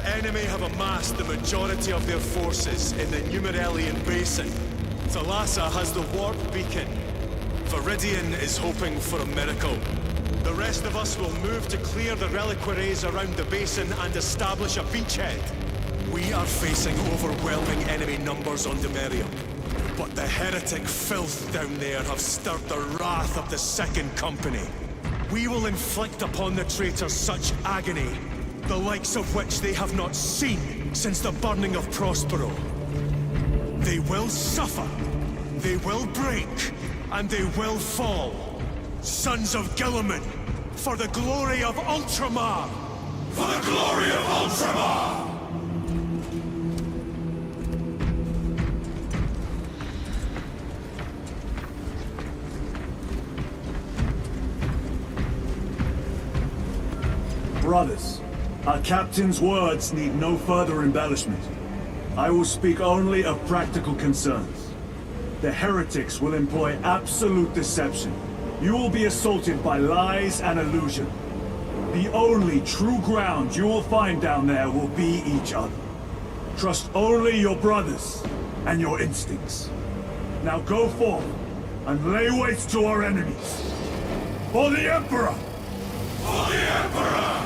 enemy have amassed the majority of their forces in the Numeralian Basin. Thalassa has the warp beacon. Viridian is hoping for a miracle. The rest of us will move to clear the reliquaries around the basin and establish a beachhead. We are facing overwhelming enemy numbers on Demerium. But the heretic filth down there have stirred the wrath of the Second Company. We will inflict upon the traitors such agony, the likes of which they have not seen since the burning of Prospero. They will suffer, they will break, and they will fall. Sons of Guilliman, for the glory of Ultramar! For the glory of Ultramar! Brothers, our captain's words need no further embellishment. I will speak only of practical concerns. The heretics will employ absolute deception. You will be assaulted by lies and illusion. The only true ground you will find down there will be each other. Trust only your brothers and your instincts. Now go forth and lay waste to our enemies. For the Emperor! For the Emperor!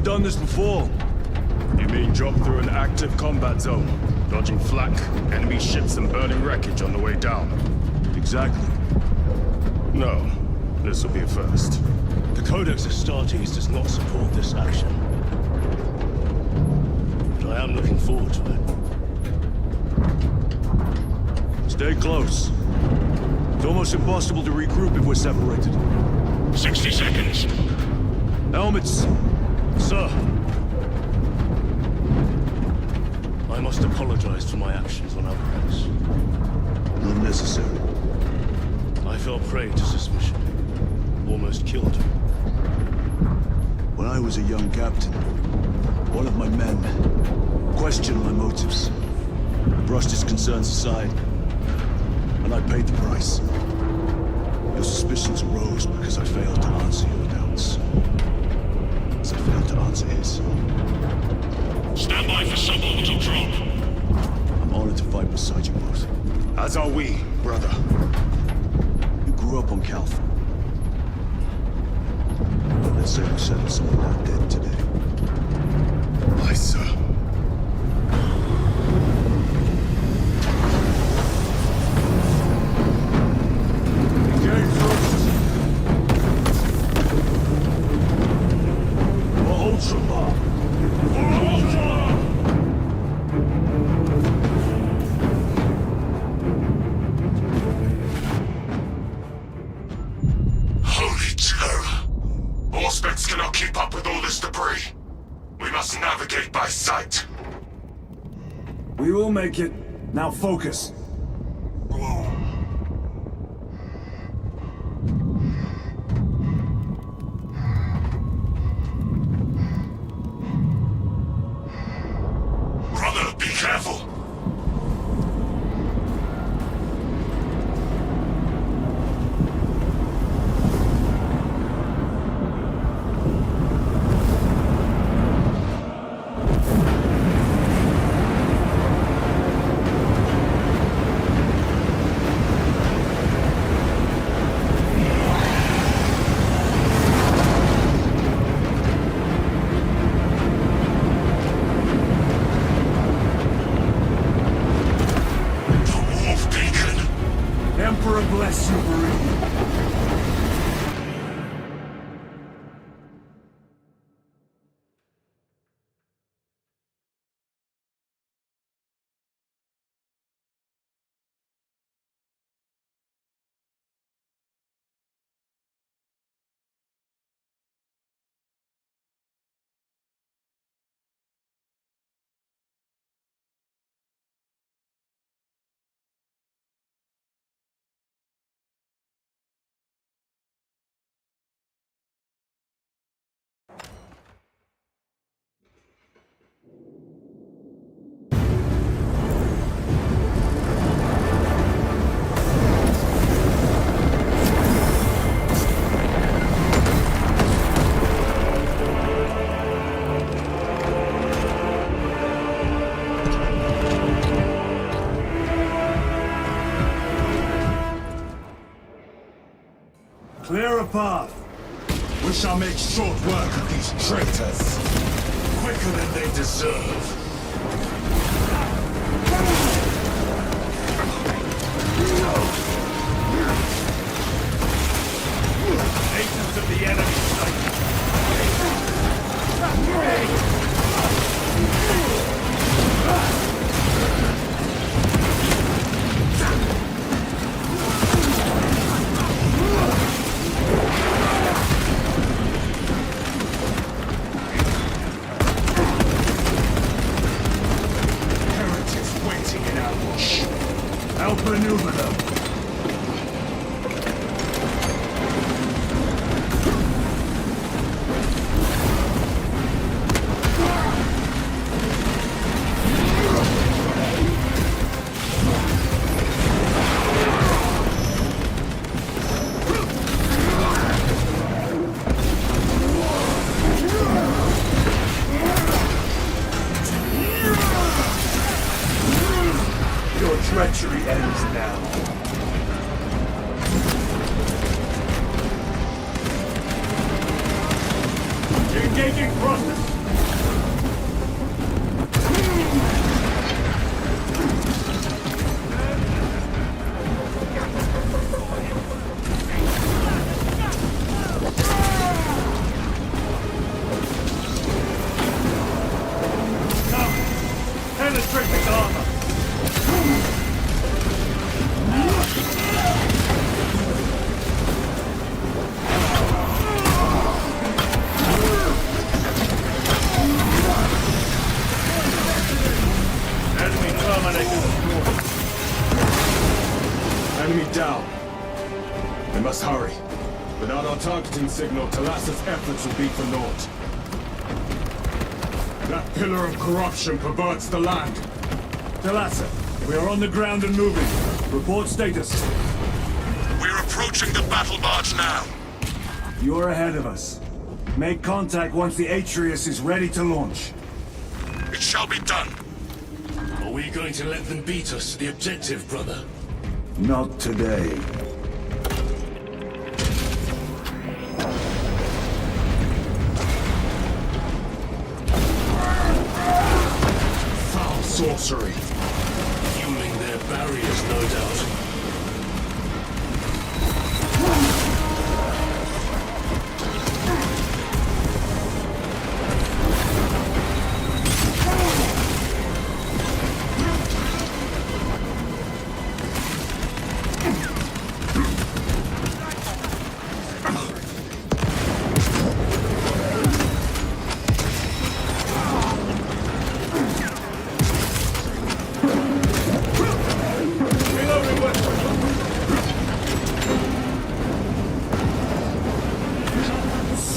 Done this before. You mean drop through an active combat zone, dodging flak, enemy ships and burning wreckage on the way down? Exactly. No, this will be a first. The Codex Astartes does not support this action. But I am looking forward to it. Stay close. It's almost impossible to regroup if we're separated. 60 seconds. Helmets! Sir! I must apologize for my actions on Alvarez. Not necessary. I fell prey to suspicion. Almost killed him. When I was a young captain, one of my men questioned my motives, brushed his concerns aside, and I paid the price. Your suspicions arose because I failed to answer your doubts. As I failed to answer his. Stand by for suborbital drop. I'm honored to fight beside you both. As are we, brother. You grew up on Calth. Let's say we settle some of that debt today. Aye, sir. We will make it. Now focus. Brother, be careful. Emperor bless you, Viridian. Clear a path. We shall make short work of these traitors. Quicker than they deserve. Agents of the enemy sighted. Heretics waiting in ambush. Outmaneuver them. Your treachery ends now. Engaging process. Come, penetrate the armor. Enemy terminated. Enemy down. We must hurry. Without our targeting signal, Talassa's efforts will be for naught. That pillar of corruption perverts the land. Talassa, we are on the ground and moving. Report status. We're approaching the battle barge now. You are ahead of us. Make contact once the Atreus is ready to launch. It shall be done. Are we going to let them beat us to the objective, brother? Not today. Foul sorcery. Fueling their barriers, no doubt.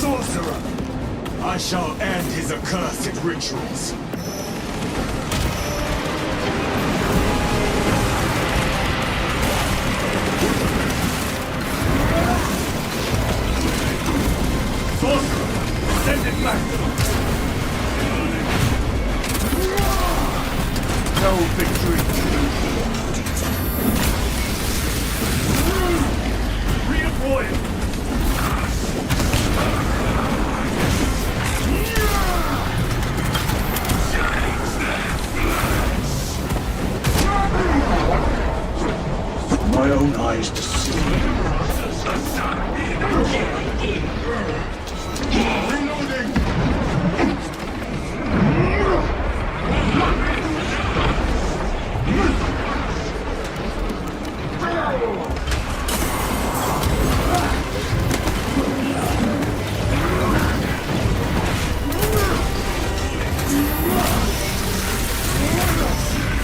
Sorcerer! I shall end his accursed rituals. Sorcerer! Send it back! No victory! Redeploy! My own eyes to see. Reloading!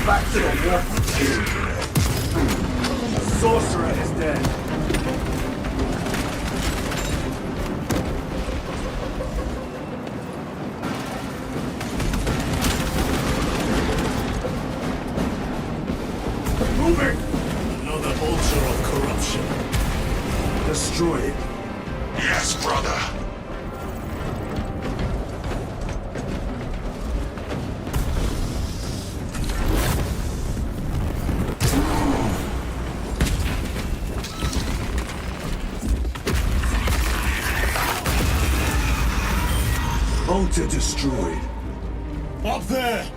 Back to the war! Sorcerer is dead. Moving! Another altar of corruption. Destroy it. Yes, brother. Bolter destroyed. Up there!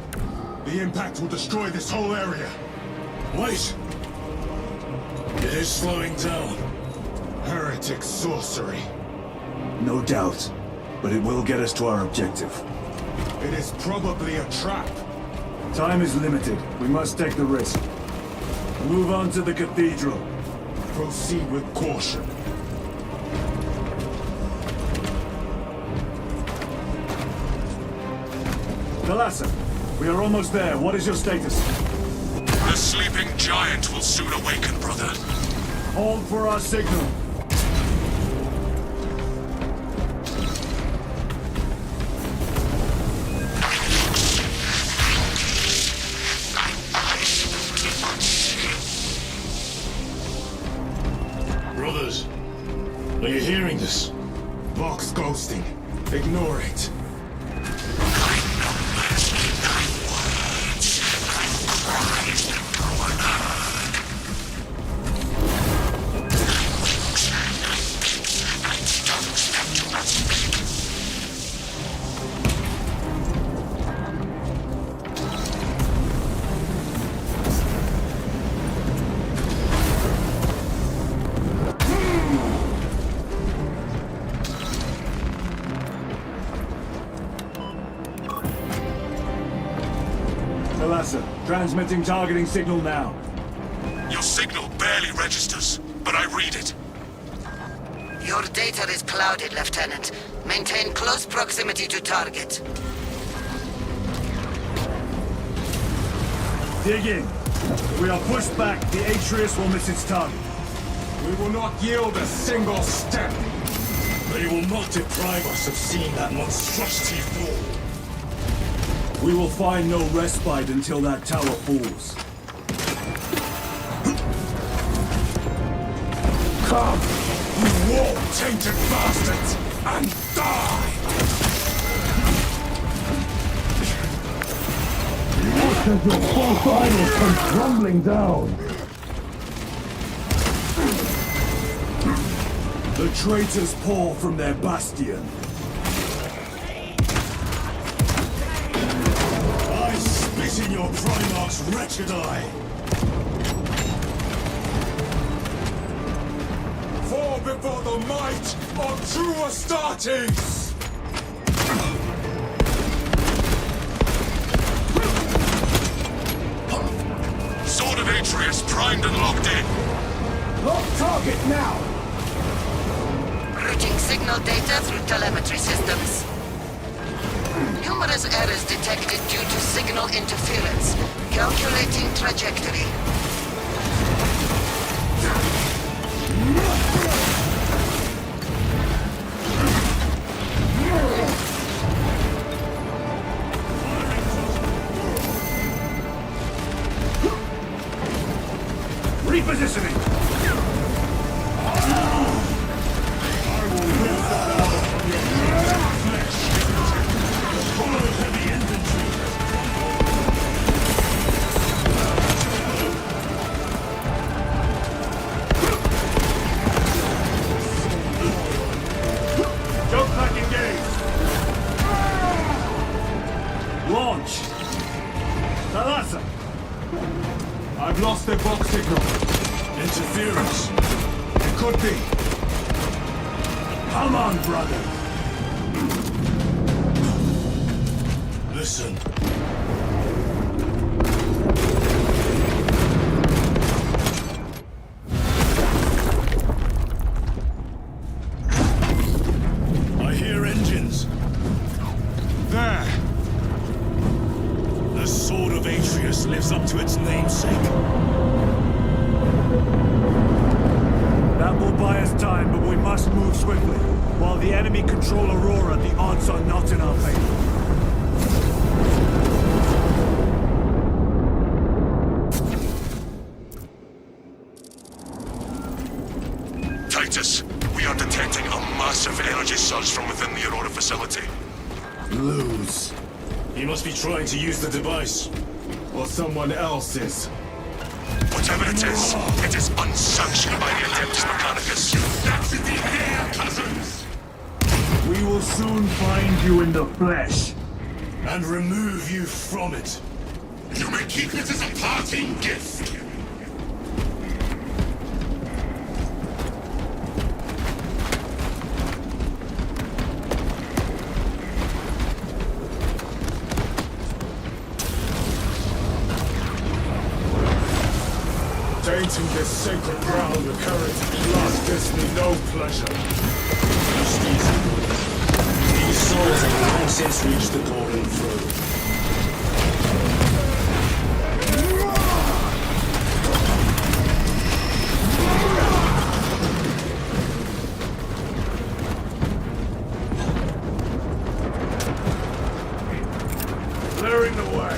The impact will destroy this whole area. Wait! It is slowing down. Heretic sorcery. No doubt. But it will get us to our objective. It is probably a trap. Time is limited. We must take the risk. Move on to the cathedral. Proceed with caution. Thalassa, we are almost there. What is your status? The sleeping giant will soon awaken, brother. Hold for our signal. Brothers, are you hearing this? Vox ghosting. Ignore it. Thalassa, transmitting targeting signal now. Your signal barely registers, but I read it. Your data is clouded, Lieutenant. Maintain close proximity to target. Dig in. If we are pushed back, the Atreus will miss its target. We will not yield a single step. They will not deprive us of seeing that monstrosity fall. We will find no respite until that tower falls. Come, you war-tainted bastards, and die! Watch as your false idols come crumbling down! The traitors pour from their bastion. I spit in your Primarch's wretched eye! Fall before the might of true Astartes! Sword of Atreus primed and locked in. Lock target now! Routing signal data through telemetry systems. Numerous errors detected due to signal interference. Calculating trajectory. Repositioning! Jump back engaged! Launch! Thalassa! I've lost their box signal. Interference! It could be. Come on, brother! Listen. I hear engines. There. The Sword of Atreus lives up to its namesake. That will buy us time, but we must move swiftly. While the enemy control Aurora, the odds are not in our favor. Titus, we are detecting a massive energy surge from within the Aurora facility. Lose. He must be trying to use the device. Or someone else's. Whatever it is unsanctioned by the Adeptus Mechanicus. That's in the air, cousins! We will soon find you in the flesh. And remove you from it. You may keep it as a parting gift. Tainting this sacred ground with heretic blood gives me no pleasure. These souls have long since reached the golden throne. Clearing the way.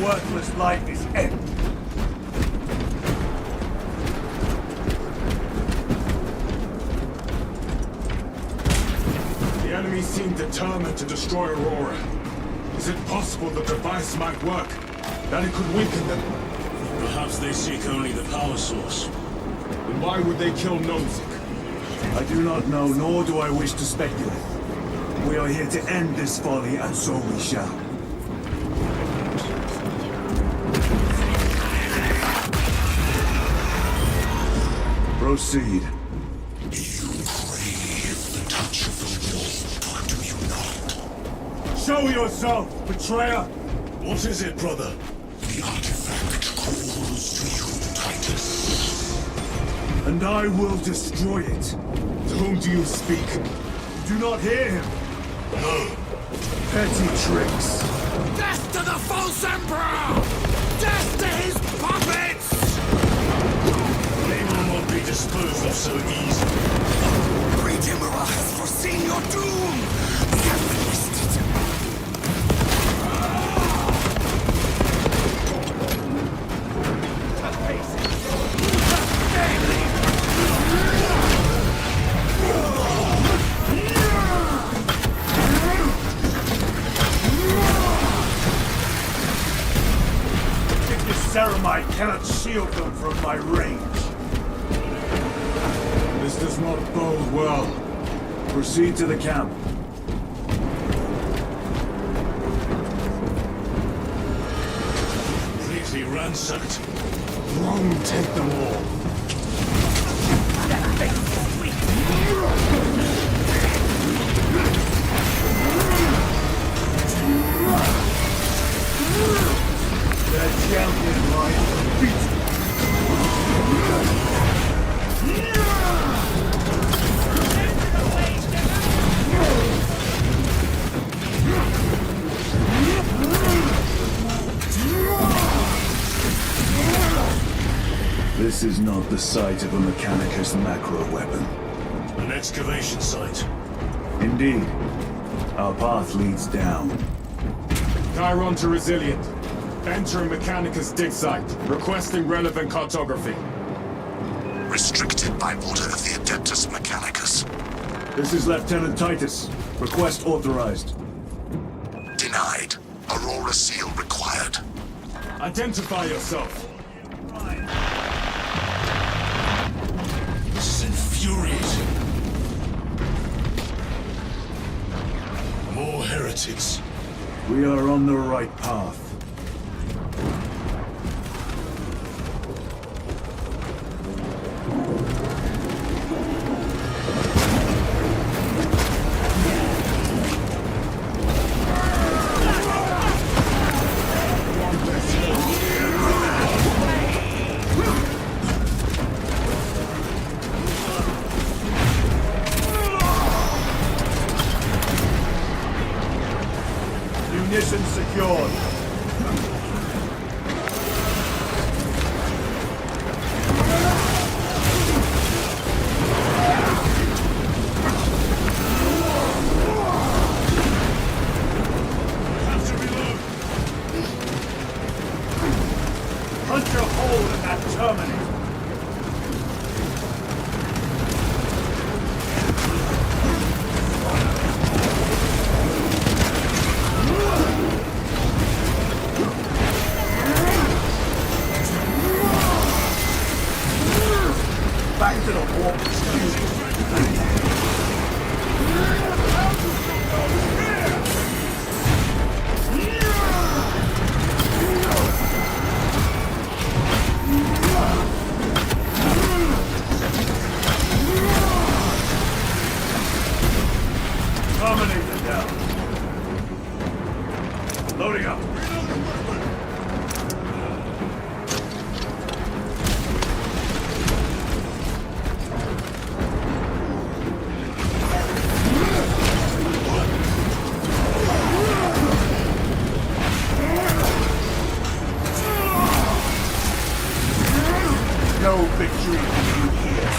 Worthless life is empty. The enemy seem determined to destroy Aurora. Is it possible the device might work? That it could weaken them? Perhaps they seek only the power source. Then why would they kill Nozick? I do not know, nor do I wish to speculate. We are here to end this folly, and so we shall. Proceed. You crave the touch of the Lord, do you not? Show yourself, betrayer! What is it, brother? The artifact calls to you, Titus. And I will destroy it. To whom do you speak? Do not hear him. No. Petty tricks. Death to the false emperor! Death to his puppets! They will not be disposed of so easily. Great Emperor has foreseen your doom! We have witnessed it. Ceramite cannot shield them from my range. This does not bode well. Proceed to the camp. Completely ransacked. Wrong take them all. Their champion lies beat. This is not the site of a Mechanicus macro weapon. An excavation site. Indeed. Our path leads down. Chiron to Resilient. Entering Mechanicus dig site. Requesting relevant cartography. Restricted by order of the Adeptus Mechanicus. This is Lieutenant Titus. Request authorized. Denied. Aurora seal required. Identify yourself. This is infuriating. More heretics. We are on the right path. Munitions secured. Have to reload. Punch a hole in that terminal. Back to the warp station. Terminator down. Loading up. No victory for you here.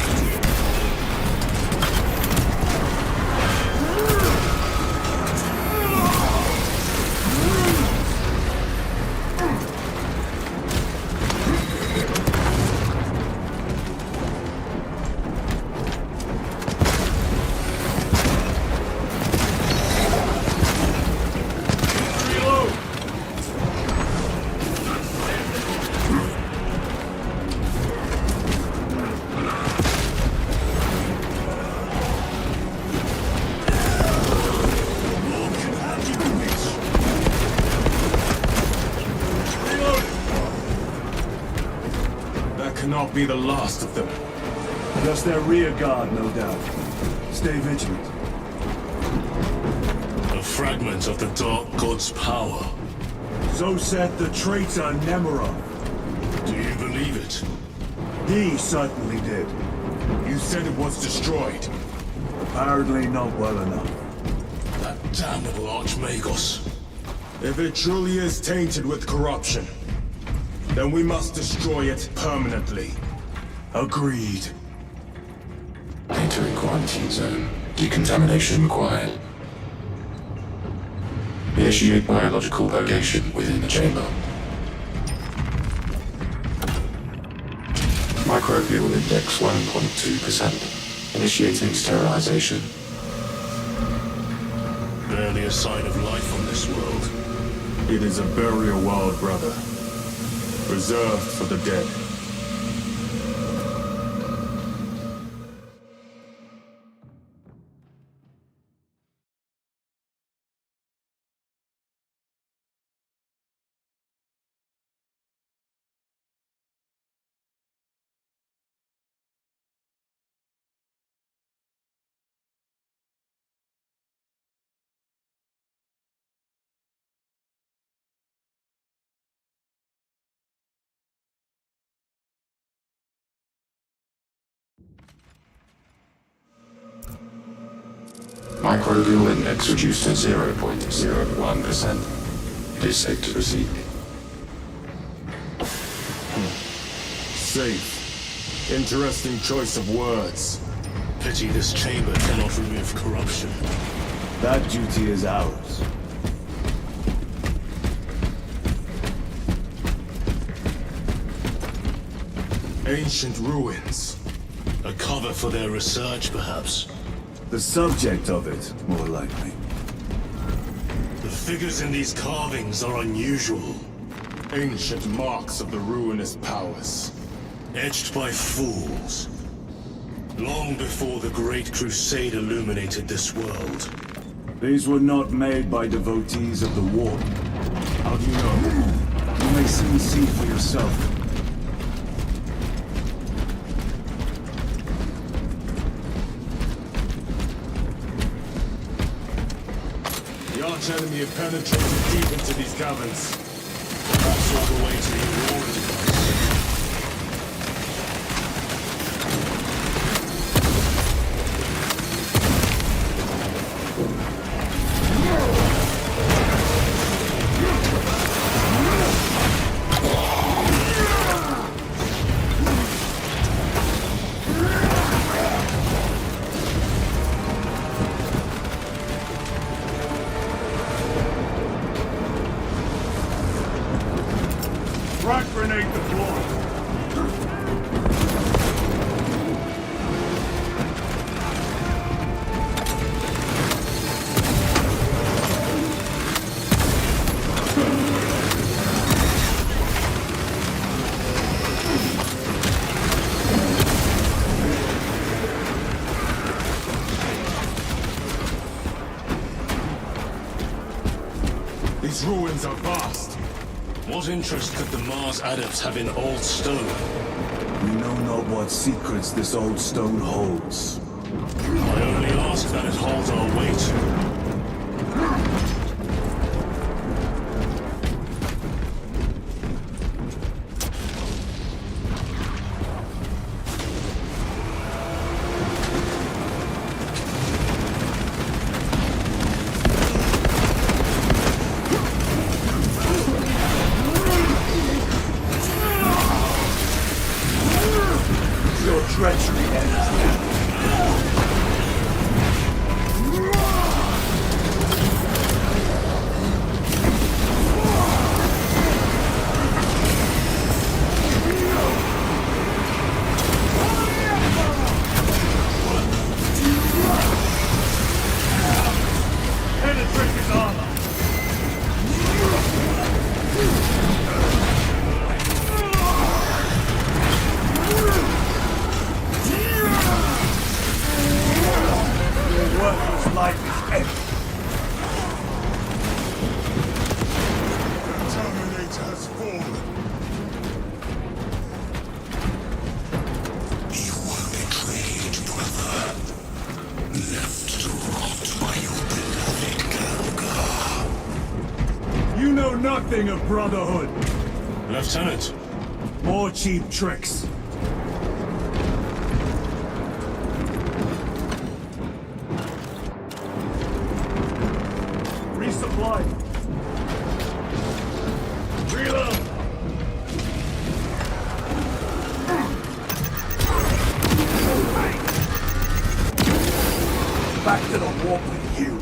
Reload! That cannot be the last of them. Just their rear guard, no doubt. Stay vigilant. A fragment of the Dark God's power. So said the traitor Nemerov. Do you believe it? He certainly did. You said it was destroyed. Apparently not well enough. That damnable Archmagos. If it truly is tainted with corruption, then we must destroy it permanently. Agreed. Entering quarantine zone. Decontamination required. Initiate biological purgation within the chamber. Microbial index 1.2%. Initiating sterilization. Barely a sign of life on this world. It is a burial world, brother. Reserved for the dead. Microbial index reduced to 0.01%. It is safe to proceed. Safe. Interesting choice of words. Pity this chamber cannot remove corruption. That duty is ours. Ancient ruins. A cover for their research, perhaps. The subject of it, more likely. The figures in these carvings are unusual. Ancient marks of the ruinous powers. Etched by fools. Long before the Great Crusade illuminated this world. These were not made by devotees of the war. How do you know? You may soon see for yourself. The arch-enemy have penetrated deep into these caverns. Perhaps all the way to the Aurora device. Invade the floor. These ruins are vast. What interest could the Mars adepts have in old stone? We know not what secrets this old stone holds. I only ask that it holds our weight. Your treachery ends now. Penetrate his armor. Your worthless life is empty. Terminator has fallen. You were betrayed, brother. Left to rot by your beloved Galga. You know nothing of brotherhood. Lieutenant, More cheap tricks. Resupply. Reload. Back to the warp with you.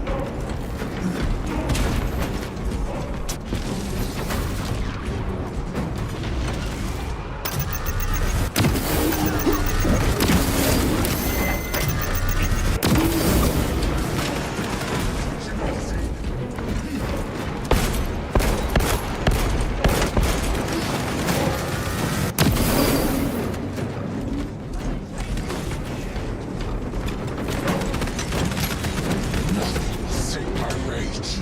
Save my rage.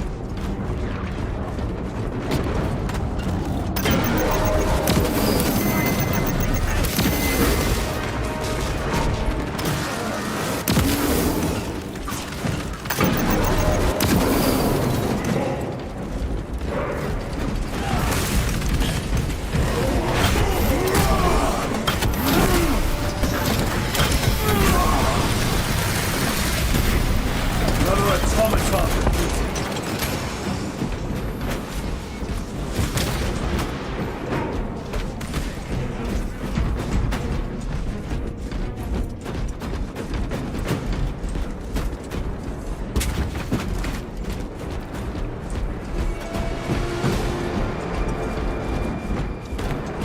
Another automaton.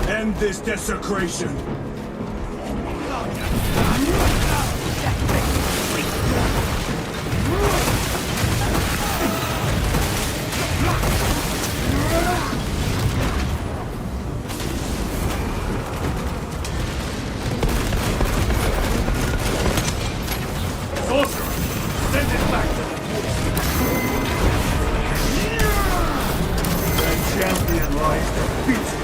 End this desecration. Sorcerer, send it back to the The champion lies defeated.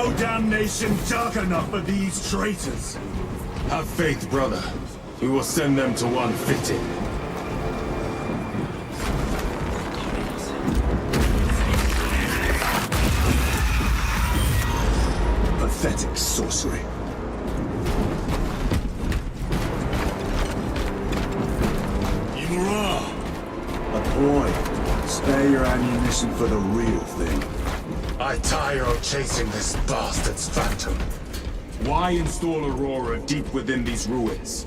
no damnation dark enough for these traitors. Have faith, brother. We will send them to one fitting. Pathetic sorcery. Imura! A ploy. Spare your ammunition for the real thing. I tire of chasing this bastard's phantom. Why install Aurora deep within these ruins?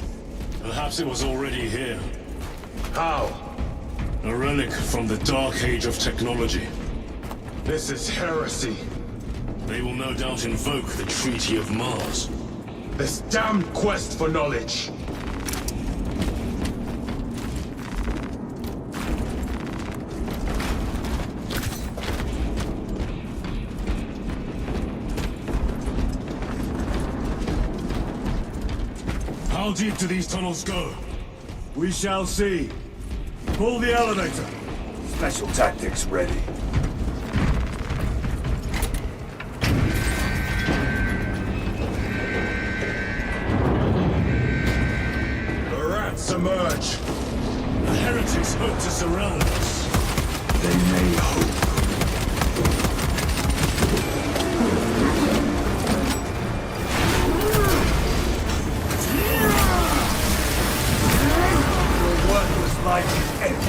Perhaps it was already here. How? A relic from the Dark Age of technology. This is heresy. They will no doubt invoke the Treaty of Mars. This damned quest for knowledge. How deep do these tunnels go? We shall see. Pull the elevator. Special tactics ready. The rats emerge. The heretics hope to surround us. They may hope. Your work was like an end.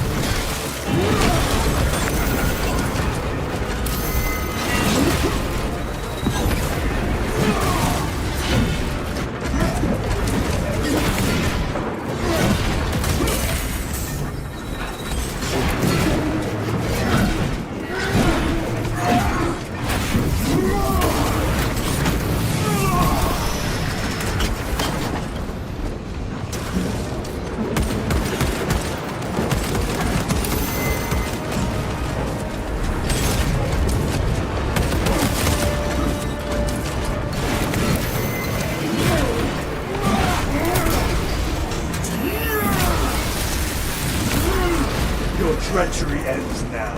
Your treachery ends now.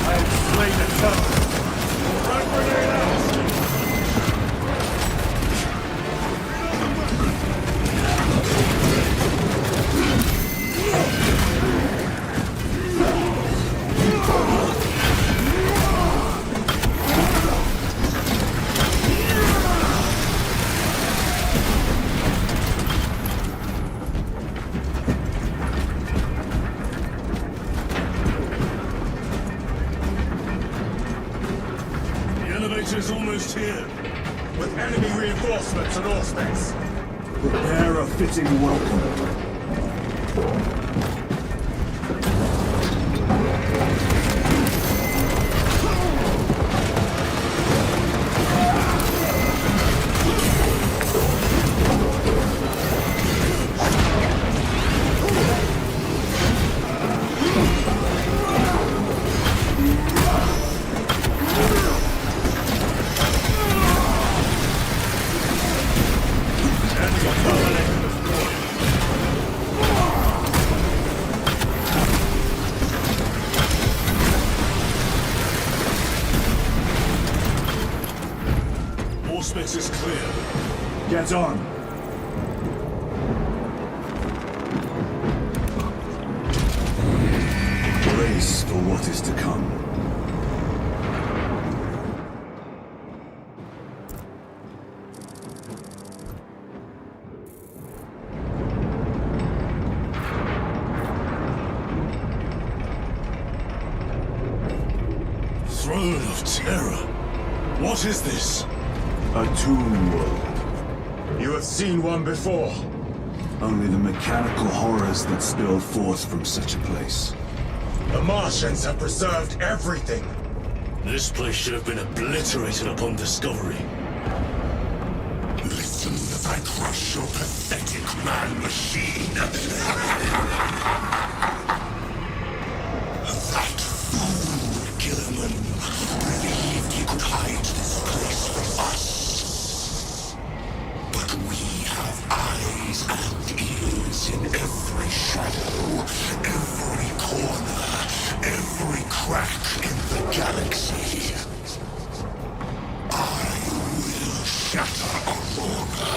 I have slain a tunnel. Front grenade out! The elevator's almost here. With enemy reinforcements and all space. Prepare a fitting welcome. All space is clear. Get on. Brace for what is to come. Throne of Terror. What is this? A tomb world. You have seen one before. Only the mechanical horrors that spill forth from such a place. The Martians have preserved everything. This place should have been obliterated upon discovery. This your pathetic man-machine. That fool, Gilliman, believed he could hide this place from us. But we have eyes and ears in every shadow, every corner, every crack in the galaxy. I will shatter Aurora,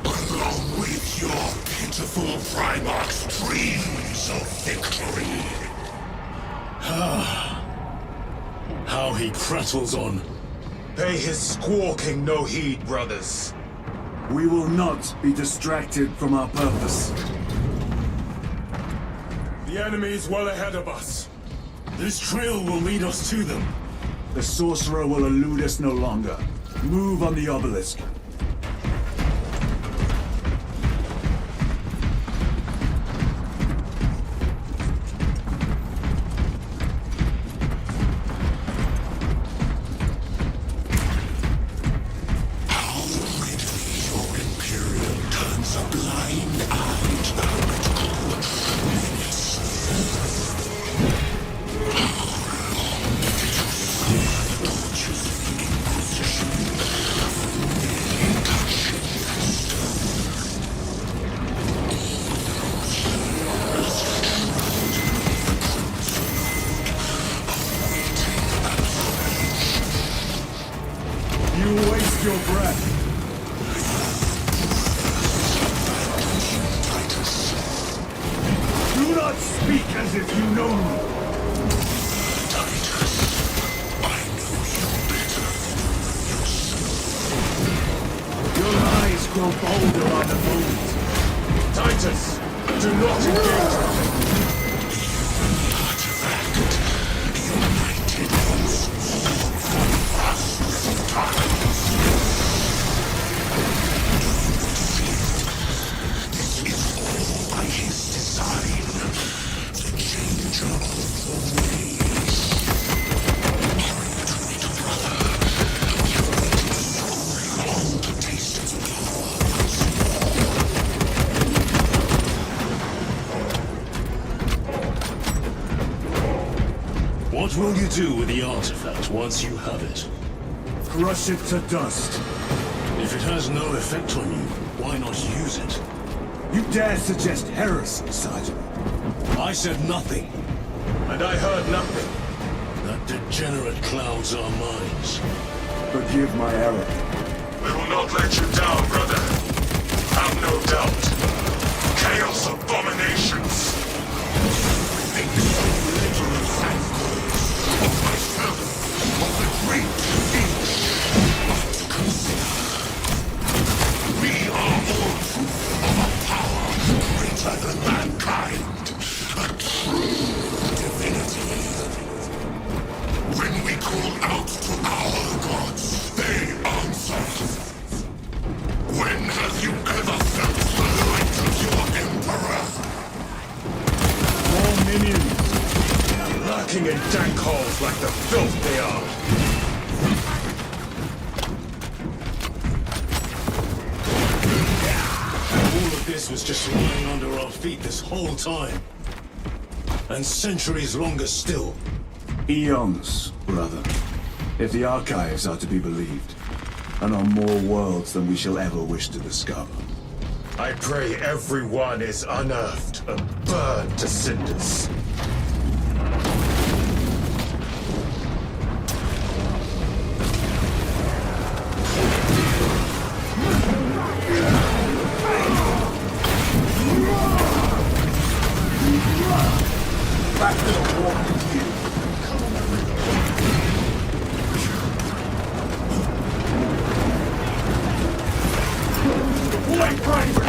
along with your pitiful Primarch's dreams of victory. How he prattles on. Pay his squawking no heed, brothers. We will not be distracted from our purpose. The enemy is well ahead of us. This trail will lead us to them. The sorcerer will elude us no longer. Move on the obelisk. You waste your breath. Do not speak as if you know me. Your eyes grow bolder on the moment. Titus, do not engage with him. What will you do with the artifact once you have it? Crush it to dust. If it has no effect on you, why not use it? You dare suggest heresy, Sergeant? I said nothing. And I heard nothing. That degenerate clouds our minds. Forgive my error. We will not let you down, brother. Have no doubt. Chaos abominations. Think so little of myself, of the great speech. But consider, we are all proof of a power greater than mankind, a true divinity. When we call out to our gods, they answer. When have you ever felt the light of your emperor? More minions. Lurking in dank holes like the filth they are. All of this was just lying under our feet this whole time. And centuries longer still. Eons, brother. If the archives are to be believed. And on more worlds than we shall ever wish to discover. I pray everyone is unearthed and burned to cinders. Back to the war with you. White Primer!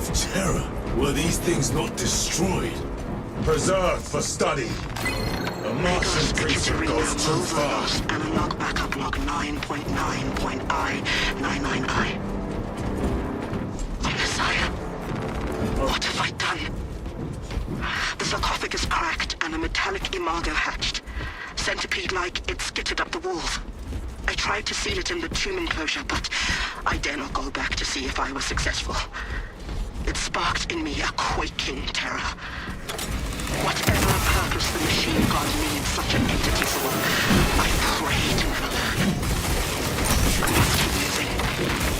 of terror. Were these things not destroyed? Preserved for study. A Martian creature goes too far. Analog backup log 9.9.I99I. Messiah, what have I done? The sarcophagus cracked and a metallic imago hatched. Centipede-like, it skittered up the walls. I tried to seal it in the tomb enclosure, but I dare not go back to see if I was successful. It sparked in me a quaking terror. Whatever purpose the machine god needs such an entity for, I pray to never learn. I must keep moving.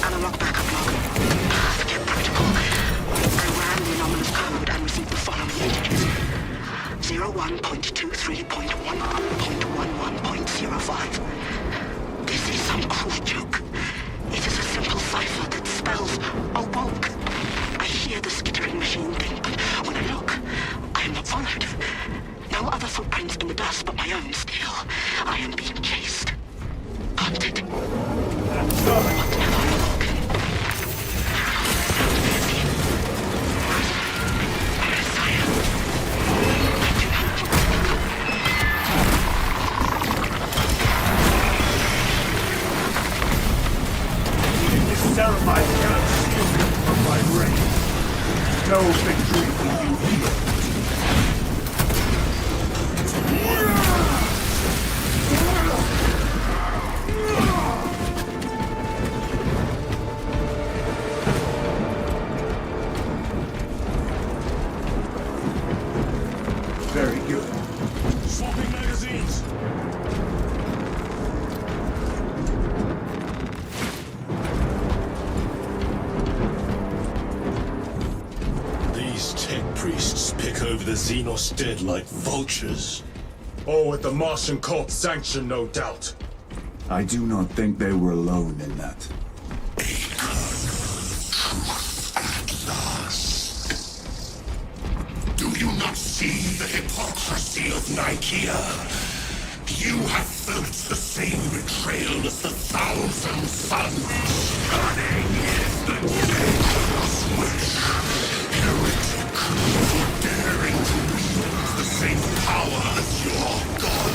Analog backup log. Forget protocol. I ran the anomalous code and received the following integers. 01.231.11.05. This is some cruel joke. It is a simple cipher that spells awoke. I hear the skittering machine thing, but when I look, I am not followed. No other footprints in the dust but my own still. I am being chased. Hunted. Whatever look. Messiah. I do not This ceremony cannot shield him from my reign. No victory will you heal. Very good. Swapping magazines! These tech priests pick over the Xenos dead like vultures. All with the Martian cult's sanction, no doubt. I do not think they were alone in that. Do you not see the hypocrisy of Nicaea? You have felt the same betrayal as the thousand suns. Cunning is the dangerous wish. Heretic, for daring to wield the same power as your god.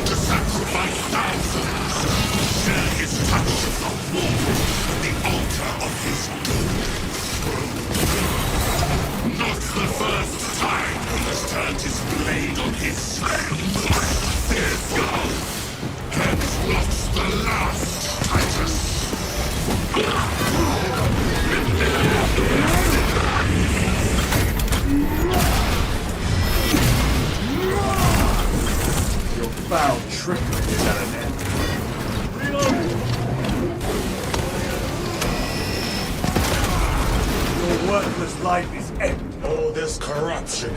To sacrifice thousands, share his touch of the wall, the altar of his good. Not the first time he has turned his blade on his slain. This skull, and not the last, Titus. Your foul trickery is at an end. Reload! Your worthless life is empty. All this corruption.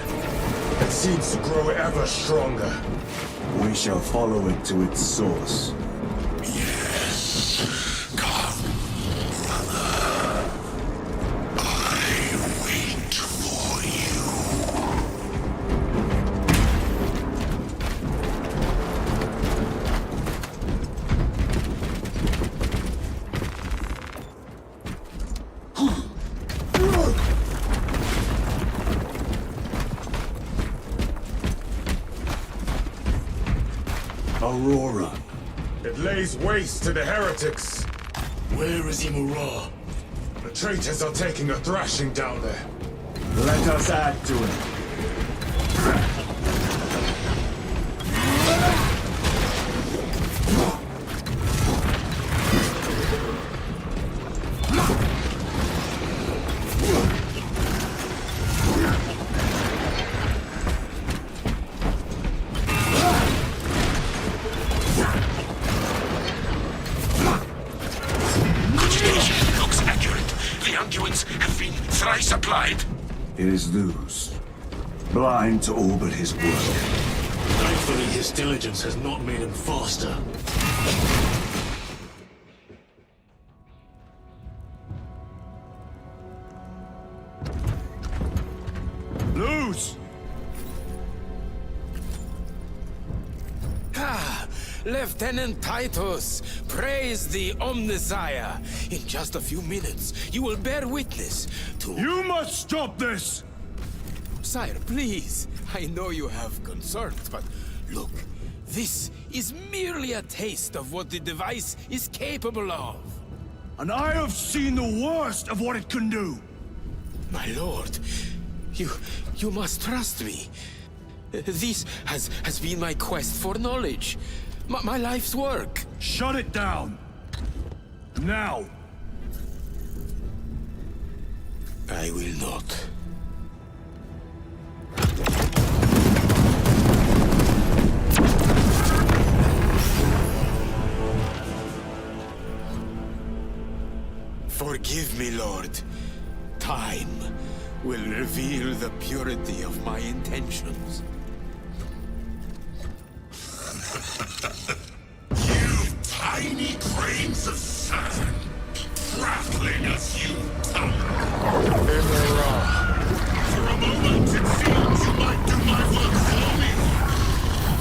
It seems to grow ever stronger. We shall follow it to its source. Yes, come, brother. I wait for you. Aurora. It lays waste to the heretics. Where is Imura? The traitors are taking a thrashing down there. Let us add to it. Conjugation looks accurate. The unguents have been thrice applied. It is Luz. Blind to all but his work. Thankfully, his diligence has not made him faster. Luz! Lieutenant Titus, praise the Omnissiah. In just a few minutes, you will bear witness to... You must stop this! Sire, please. I know you have concerns, but look, this is merely a taste of what the device is capable of. And I have seen the worst of what it can do! My lord, you must trust me. This has been my quest for knowledge. My life's work. Shut it down! Now! I will not. Forgive me, Lord. Time will reveal the purity of my intentions. You tiny grains of sand, prattling as you come. For a moment it seems you might do my work for me.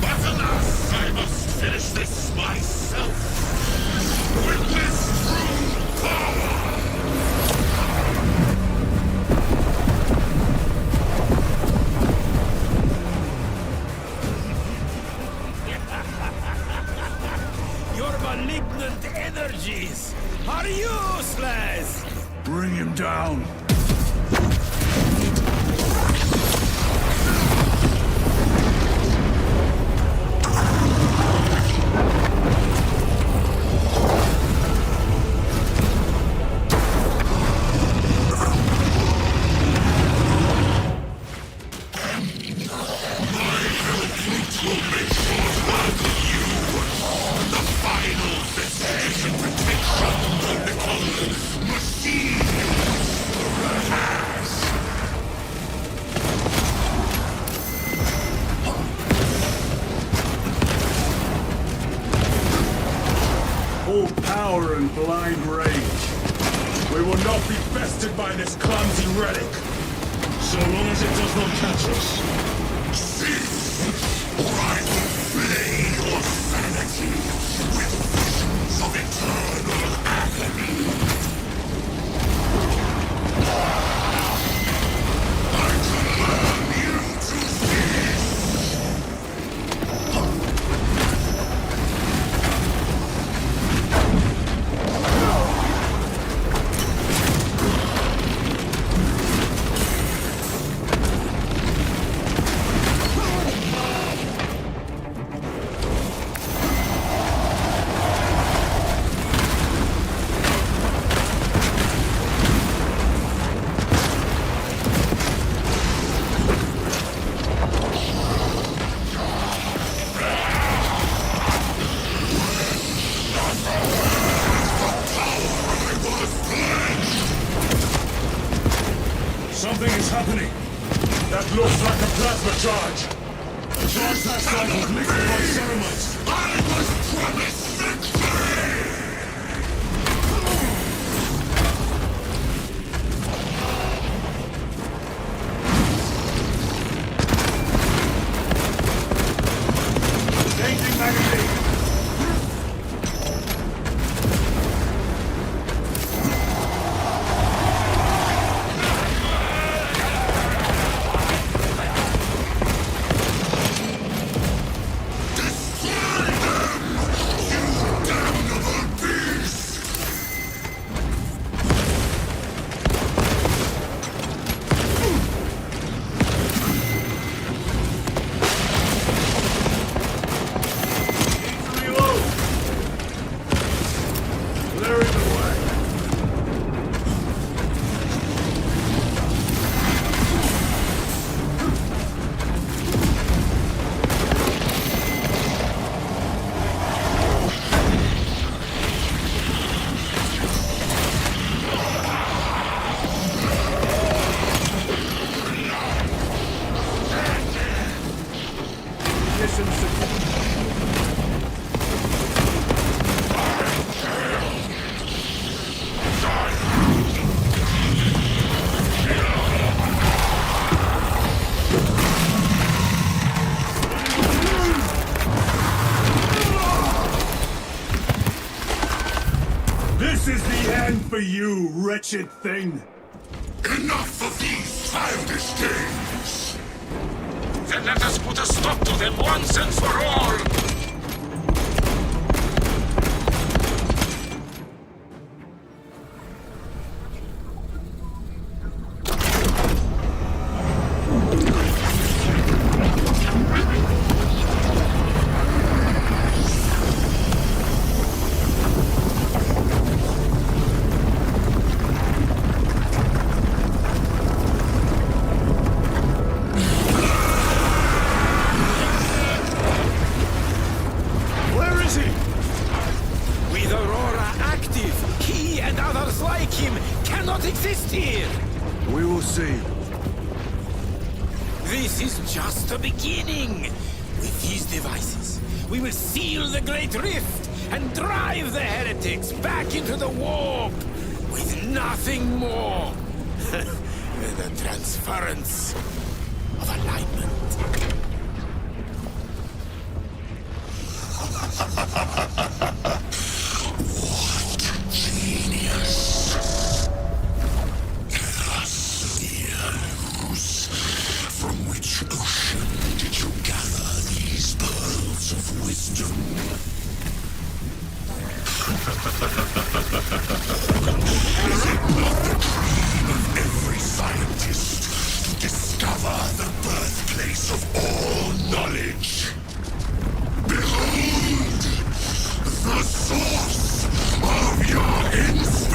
But alas, I must finish this myself. With this true power. Your malignant energies are useless! Bring him down! Full power and blind rage. We will not be bested by this clumsy relic. So long as it does not catch us. Cease, or I will flay your sanity with visions of eternal agony. I command you to cease. Something is happening. That looks like a plasma charge. The broadcast cycle linked by cerements. I was promised victory! Changing magazine. Destroy them! You This is the end for you, wretched thing! Enough of these childish games! Then let us put a stop to them once and for all! Exist here! We will see. This is just the beginning! With these devices, we will seal the Great Rift and drive the heretics back into the warp with nothing more than the transference of alignment. What genius! From which ocean did you gather these pearls of wisdom? Is it not the dream of every scientist to discover the birthplace of all knowledge? Behold, the source of your inspiration!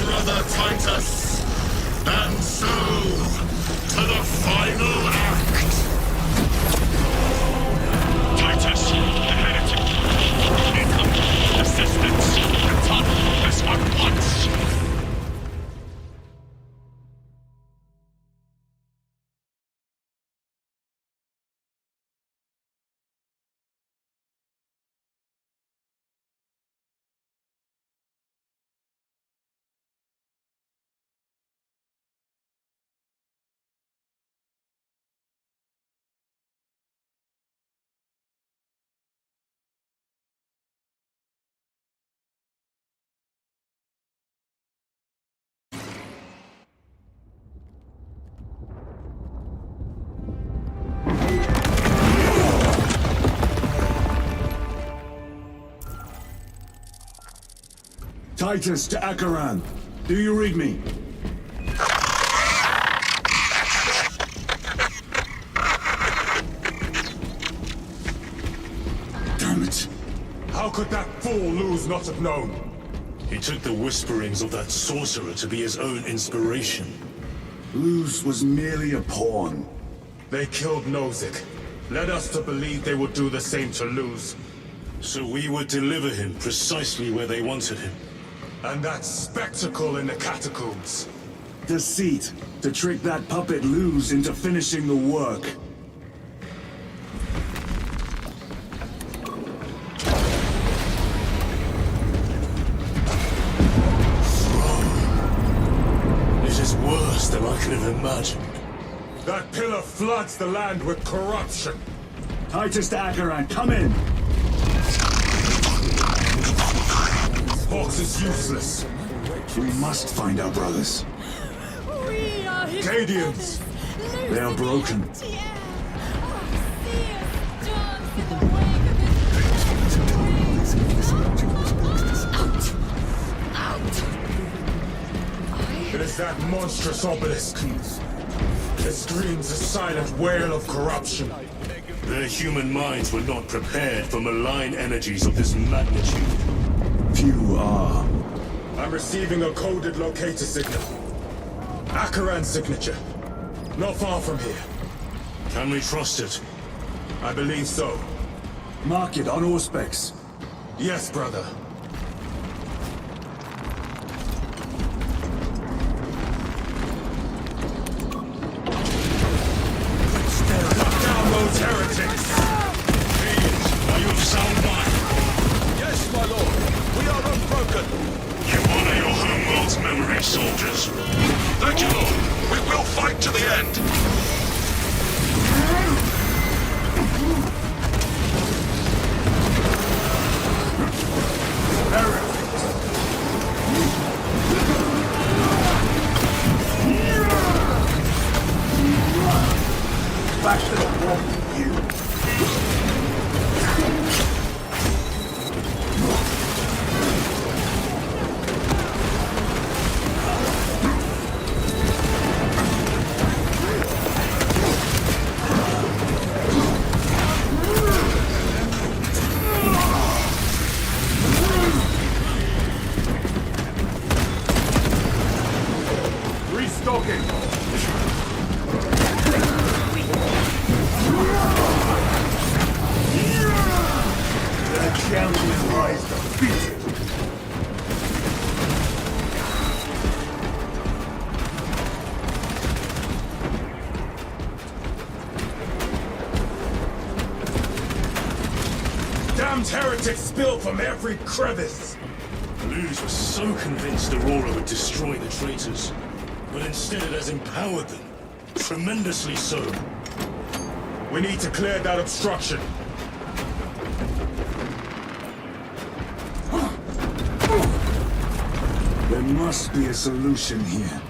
Brother Titus, and so to the final act. Titus, the heretic. Incoming assistance. Return this at once. Titus to Acheran. Do you read me? Damn it. How could that fool Luz not have known? He took the whisperings of that sorcerer to be his own inspiration. Luz was merely a pawn. They killed Nozick. Led us to believe they would do the same to Luz. So we would deliver him precisely where they wanted him. And that spectacle in the catacombs. Deceit. To trick that puppet Luz into finishing the work. It is worse than I could have imagined. That pillar floods the land with corruption. Titus to Acheran, come in! Hawks is useless. We must find our brothers. We are his Cadians! brothers. They are broken. Yeah. Oh, see us dance in the wake of his It is that monstrous obelisk. It screams a silent wail of corruption. Their human minds were not prepared for malign energies of this magnitude. Few are. I'm receiving a coded locator signal. Acheran's signature. Not far from here. Can we trust it? I believe so. Mark it on Auspex. Yes, brother. I will fight to the end! Back to the wall, you. Restocking. The champion lies defeated. Damned heretics spill from every crevice! Luz was so convinced Aurora would destroy the traitors, but instead it has empowered them. Tremendously so. We need to clear that obstruction. There must be a solution here.